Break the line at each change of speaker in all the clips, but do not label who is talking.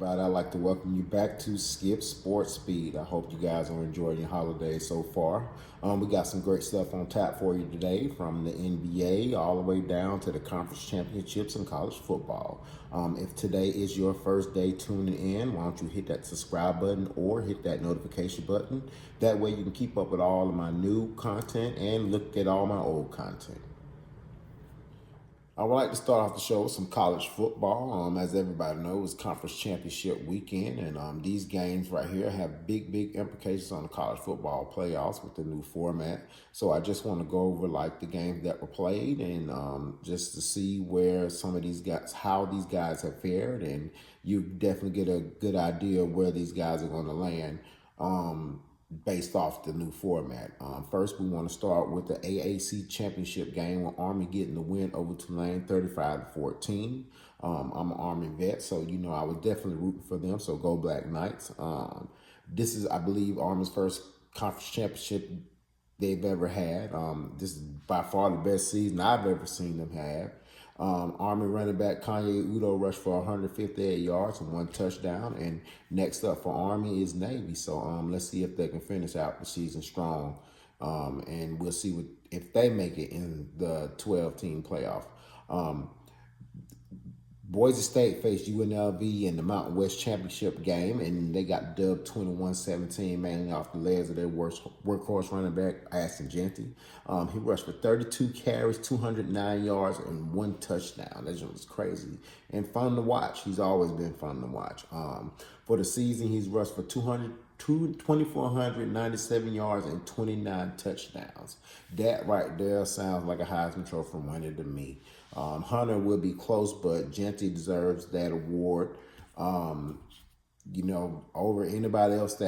everybody. I'd like to welcome you back to Skip Sports Speed. I hope you guys are enjoying your holidays so far. We got some great stuff on tap for you today, from the NBA all the way down to the conference championships in college football. If today is your first day tuning in, why don't you hit that subscribe button or hit that notification button. That way you can keep up with all of my new content and look at all my old content. I would like to start off the show with some college football. As everybody knows, it's conference championship weekend, and these games right here have big implications on the college football playoffs with the new format. So I just want to go over like the games that were played and just to see where some of these guys, how these guys have fared, and you definitely get a good idea of where these guys are going to land. Based off the new format. First, we want to start with the AAC championship game with Army getting the win over Tulane 35-14. I'm an Army vet, so you know I was definitely rooting for them, so go Black Knights. This is, I believe, Army's first conference championship they've ever had. This is by far the best season I've ever seen them have. Army running back Kanye Udo rushed for 158 yards and 1 touchdown. And next up for Army is Navy. So let's see if they can finish out the season strong. And we'll see if they make it in the 12-team playoff. Boise State faced UNLV in the Mountain West Championship game, and they got dubbed 21-17, mainly off the legs of their workhorse running back, Ashton Jeanty. He rushed for 32 carries, 209 yards, and 1 touchdown. That just was crazy and fun to watch. He's always been fun to watch. For the season, he's rushed for 2,497 yards and 29 touchdowns. That right there sounds like a Heisman Trophy winner to me. Hunter will be close, but Jeanty deserves that award. You know, over anybody else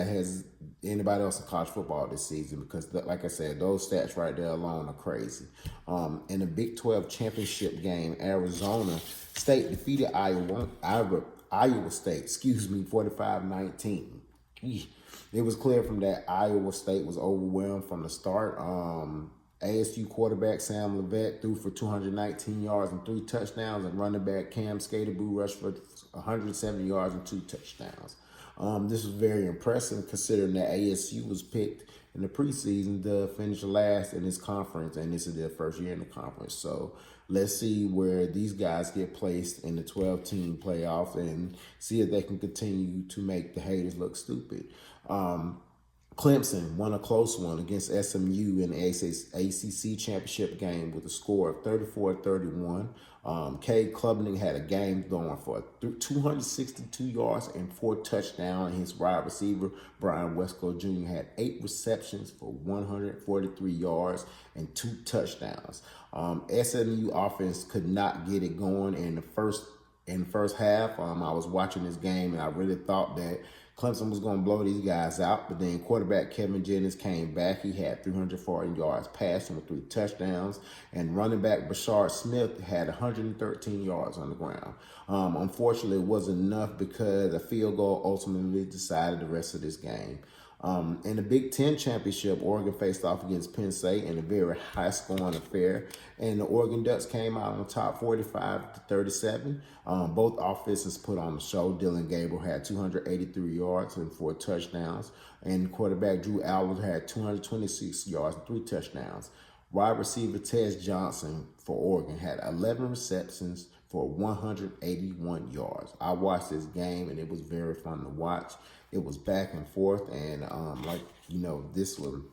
in college football this season, because like I said, those stats right there alone are crazy. In the Big 12 championship game, Arizona State defeated Iowa State, 45-19. It was clear from that Iowa State was overwhelmed from the start. ASU quarterback Sam Levet threw for 219 yards and 3 touchdowns, and running back Cam Skaterboo rushed for 170 yards and 2 touchdowns. This was very impressive considering that ASU was picked in the preseason to finish last in this conference, and this is their first year in the conference. So let's see where these guys get placed in the 12-team playoffs and see if they can continue to make the haters look stupid. Clemson won a close one against SMU in the ACC championship game with a score of 34-31. Cade Klubnik had a game going for 262 yards and 4 touchdowns. His wide receiver, Brian Westcott Jr., had 8 receptions for 143 yards and 2 touchdowns. SMU offense could not get it going in the first half. I was watching this game and I really thought that Clemson was going to blow these guys out, but then quarterback Kevin Jennings came back. He had 340 yards passing with 3 touchdowns, and running back Bashard Smith had 113 yards on the ground. Unfortunately, it wasn't enough because a field goal ultimately decided the rest of this game. In the Big Ten Championship, Oregon faced off against Penn State in a very high-scoring affair, and the Oregon Ducks came out on top 45-37. Both offenses put on the show. Dylan Gabriel had 283 yards and 4 touchdowns, and quarterback Drew Allen had 226 yards and 3 touchdowns. Wide receiver Tez Johnson for Oregon had 11 receptions for 181 yards. I watched this game, and it was very fun to watch. It was back and forth, and this one,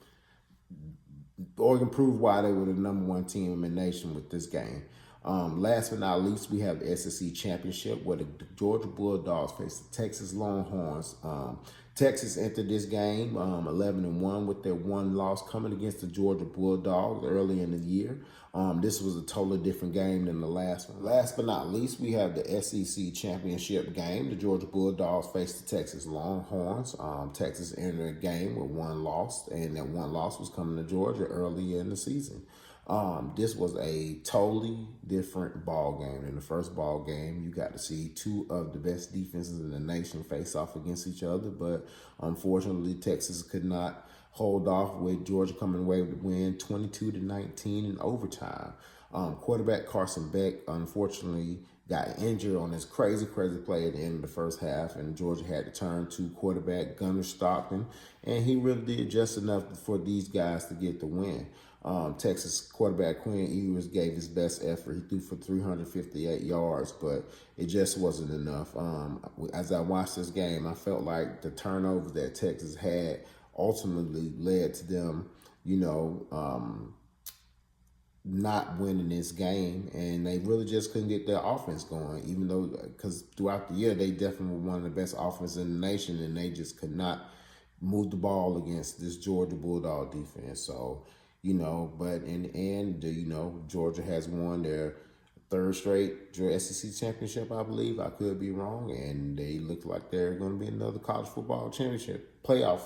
Oregon proved why they were the #1 team in the nation with this game. Last but not least, we have the SEC Championship where the Georgia Bulldogs faced the Texas Longhorns. Texas entered this game 11-1 with their 1 loss coming against the Georgia Bulldogs early in the year. This was a totally different game than the last one. Last but not least, we have the SEC Championship game. The Georgia Bulldogs faced the Texas Longhorns. Texas entered the game with 1 loss, and that 1 loss was coming to Georgia early in the season. This was a totally different ball game. In the first ball game, you got to see 2 of the best defenses in the nation face off against each other, but unfortunately, Texas could not hold off with Georgia coming away with the win 22-19 in overtime. Quarterback Carson Beck, unfortunately, got injured on this crazy play at the end of the first half, and Georgia had to turn to quarterback Gunnar Stockton, and he really did just enough for these guys to get the win. Texas quarterback Quinn Ewers gave his best effort. He threw for 358 yards, but it just wasn't enough. As I watched this game, I felt like the turnovers that Texas had ultimately led to them, not winning this game, and they really just couldn't get their offense going, even though, because throughout the year, they definitely were one of the best offenses in the nation, and they just could not move the ball against this Georgia Bulldog defense. So, but in the end, Georgia has won their third straight SEC championship, I believe. I could be wrong, and they look like they're going to be another college football championship playoff.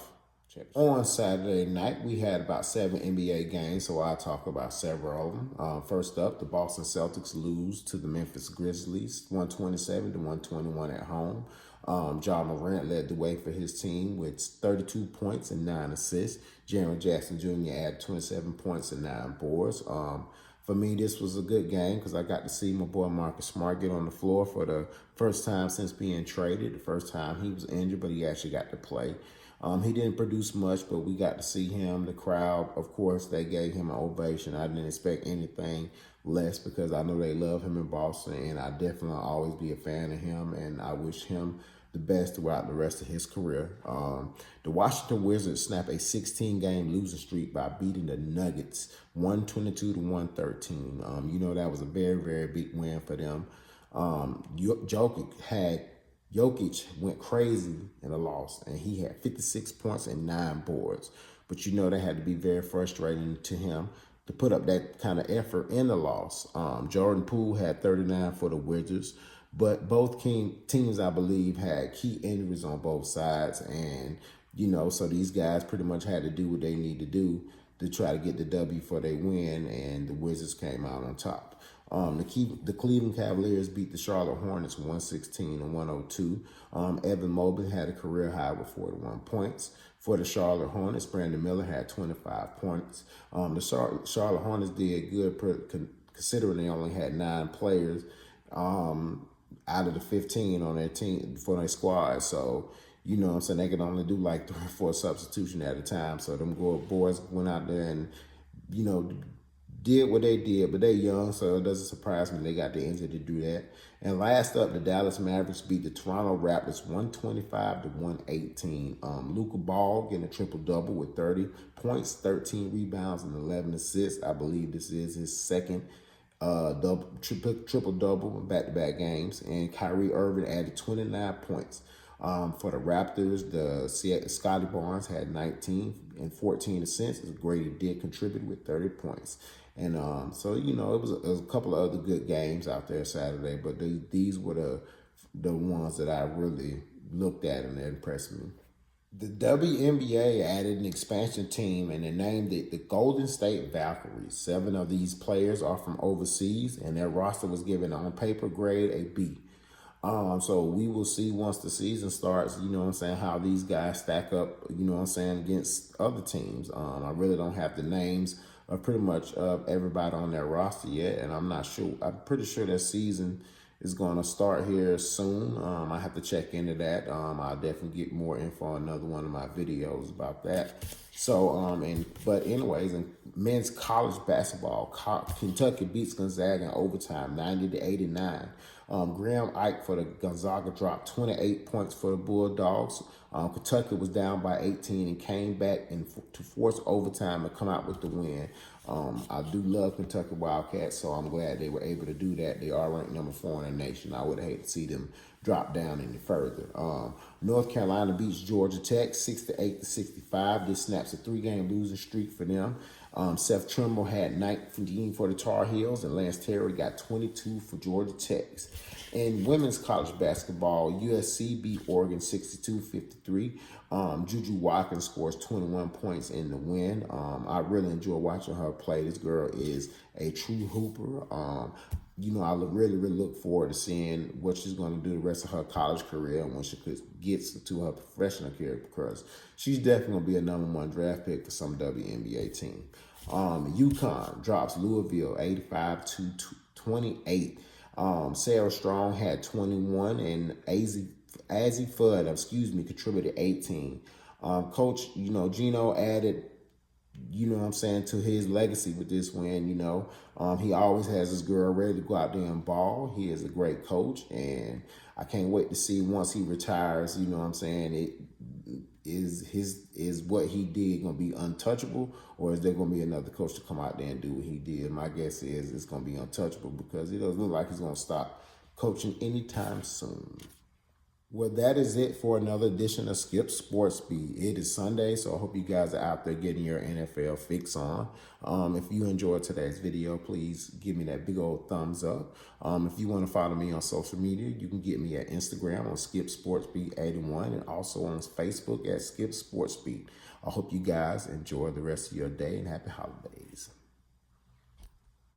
On Saturday night, we had about 7 NBA games, so I'll talk about several of them. First up, the Boston Celtics lose to the Memphis Grizzlies, 127-121 at home. Ja Morant led the way for his team with 32 points and 9 assists. Jaren Jackson Jr. added 27 points and 9 boards. For me, this was a good game because I got to see my boy Marcus Smart get on the floor for the first time since being traded. The first time he was injured, but he actually got to play. He didn't produce much, but we got to see him. The crowd, of course, they gave him an ovation. I didn't expect anything less because I know they love him in Boston, and I definitely always be a fan of him, and I wish him the best throughout the rest of his career. The Washington Wizards snapped a 16-game losing streak by beating the Nuggets 122-113. That was a very, very big win for them. Jokic went crazy in the loss, and he had 56 points and 9 boards. But that had to be very frustrating to him to put up that kind of effort in the loss. Jordan Poole had 39 for the Wizards, but both teams, I believe, had key injuries on both sides. And, so these guys pretty much had to do what they need to do to try to get the W for their win, and the Wizards came out on top. The Cleveland Cavaliers beat the Charlotte Hornets 116-102. Evan Mobley had a career high with 41 points. For the Charlotte Hornets, Brandon Miller had 25 points. The Charlotte Hornets did good considering they only had 9 players out of the 15 on their team for their squad. So, they could only do like 3 or 4 substitutions at a time. So them boys went out there and, did what they did, but they're young, so it doesn't surprise me they got the energy to do that. And last up, the Dallas Mavericks beat the Toronto Raptors 125-118. Luka Ball getting a triple-double with 30 points, 13 rebounds, and 11 assists. I believe this is his second triple-double in back-to-back games. And Kyrie Irving added 29 points. For the Raptors, Scotty Barnes had 19 and 14 assists. Grady did contribute with 30 points. And so, it was a couple of other good games out there Saturday, but these were the ones that I really looked at and they impressed me. The WNBA added an expansion team, and they named it the Golden State Valkyries. 7 of these players are from overseas, and their roster was given on paper grade a B. So we will see once the season starts, how these guys stack up, against other teams. I really don't have the names of pretty much everybody on their roster yet, and I'm not sure. I'm pretty sure their season is going to start here soon. I have to check into that. I'll definitely get more info on another one of my videos about that. So, but anyways, in men's college basketball, Kentucky beats Gonzaga in overtime, 90-89. Graham Ike for the Gonzaga dropped 28 points for the Bulldogs. Kentucky was down by 18 and came back to force overtime to come out with the win. I do love Kentucky Wildcats, so I'm glad they were able to do that. They are ranked number 4 in the nation. I would hate to see them drop down any further. North Carolina beats Georgia Tech 68-65. This snaps a 3-game losing streak for them. Seth Trimble had 19 for the Tar Heels, and Lance Terry got 22 for Georgia Tech. In women's college basketball, USC beat Oregon 62-53. Juju Watkins scores 21 points in the win. I really enjoy watching her play. This girl is a true hooper. I really look forward to seeing what she's going to do the rest of her college career and when she gets to her professional career, because she's definitely going to be a number 1 draft pick for some WNBA team. UConn drops Louisville 85-28. Sarah Strong had 21, and Azzy Fudd, contributed 18. Coach, Gino added, what I'm saying, to his legacy with this win. He always has his girl ready to go out there and ball. He is a great coach, and I can't wait to see once he retires, what I'm saying, is what he did going to be untouchable, or is there going to be another coach to come out there and do what he did? My guess is it's going to be untouchable, because it doesn't look like he's going to stop coaching anytime soon. Well, that is it for another edition of Skip Sports Beat. It is Sunday, so I hope you guys are out there getting your NFL fix on. If you enjoyed today's video, please give me that big old thumbs up. If you want to follow me on social media, you can get me at Instagram on Skip Sports Beat 81, and also on Facebook at Skip Sports Beat. I hope you guys enjoy the rest of your day, and happy holidays.